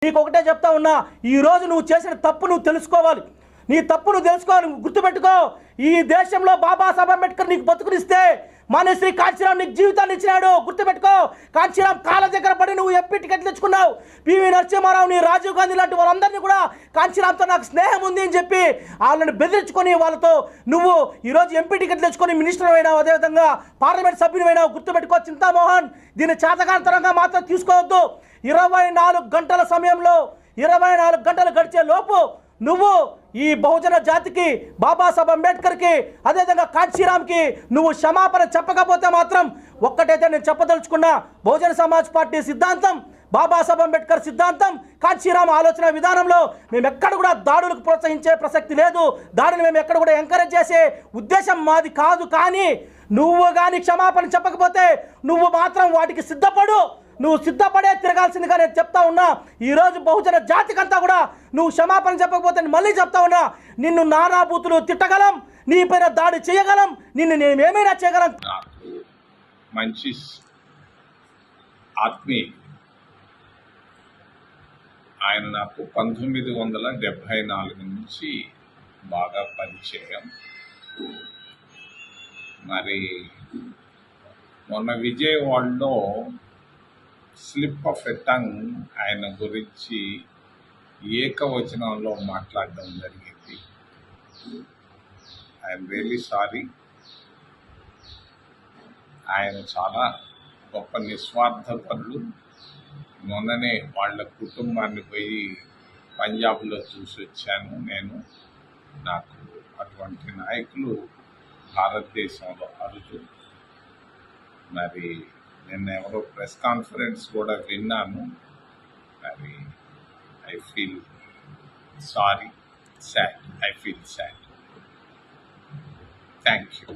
నీకు ఒకటే చెప్తా ఉన్నా, ఈరోజు నువ్వు చేసిన తప్పు నువ్వు తెలుసుకోవాలి. నీ తప్పు నువ్వు తెలుసుకోవాలి, గుర్తుపెట్టుకో. ఈ దేశంలో బాబాసాహెబ్ అంబేద్కర్ నీకు బతుకునిస్తే మానేశ్రీ కాంచీరామ్ నీకు జీవితాన్ని ఇచ్చినాడు, గుర్తుపెట్టుకో. కాంచీరామ్ కాళ్ళ దగ్గర పడి నువ్వు ఎంపీ టికెట్ తెచ్చుకున్నావు. పివి నరసింహారావు, నీ రాజీవ్ గాంధీ లాంటి వాళ్ళందరినీ కూడా కాంచీరామ్తో నాకు స్నేహం ఉంది అని చెప్పి వాళ్ళని బెదిరించుకొని వాళ్ళతో నువ్వు ఈరోజు ఎంపీ టికెట్ తెచ్చుకొని మినిస్టర్ అయినావు, అదేవిధంగా పార్లమెంట్ సభ్యులు అయినావు. గుర్తుపెట్టుకో చింతామోహన్, దీన్ని చేతకాంతరంగా మాత్రం తీసుకోవద్దు. 24 గంటల సమయంలో 24 గంటలు గడిచే లోపు నువ్వు ఈ బహుజన జాతికి, బాబాసాహెబ్ అంబేద్కర్కి, అదేవిధంగా కాంచీరామ్కి నువ్వు క్షమాపణ చెప్పకపోతే మాత్రం ఒక్కటైతే నేను చెప్పదలుచుకున్నా, బహుజన సమాజ్ పార్టీ సిద్ధాంతం, బాబాసాహెబ్ అంబేద్కర్ సిద్ధాంతం, కాంచీరామ్ ఆలోచన విధానంలో మేము ఎక్కడ కూడా దాడులకు ప్రోత్సహించే ప్రసక్తి లేదు. దాడిని మేము ఎక్కడ కూడా ఎంకరేజ్ చేసే ఉద్దేశం మాది కాదు. కానీ నువ్వు కానీ క్షమాపణ చెప్పకపోతే నువ్వు మాత్రం వాటికి సిద్ధపడు. నువ్వు సిద్ధపడే తిరగాల్సిందిగా నేను చెప్తా ఉన్నా. ఈరోజు బహుజన జాతికంతా కూడా నువ్వు క్షమాపణ చెప్పకపోతే మళ్ళీ చెప్తా ఉన్నా, నిన్ను నానాబూతులు తిట్టగలం, నీ పైన దాడి చేయగలం, నిన్ను నేనేమైనా చేయగలం. మంచి ఆత్మీయ ఆయన నాకు 1974 నుంచి బాగా పరిచయం. మరి మొన్న విజయవాడలో స్లిప్ ఆఫ్ ఎ టంగ్ ఆయన గురించి ఏకవచనంలో మాట్లాడడం జరిగింది. I'm really sorry. ఆయన చాలా గొప్ప నిస్వార్థపరులు. మొన్ననే వాళ్ళ కుటుంబాన్ని పోయి పంజాబ్లో చూసి వచ్చాను నేను. నాకు అటువంటి నాయకులు భారతదేశంలో అరుదు. మరి నిన్న ఎవరో ప్రెస్ కాన్ఫరెన్స్ కూడా విన్నాను. మరి I feel sorry, sad. I feel sad. Thank you.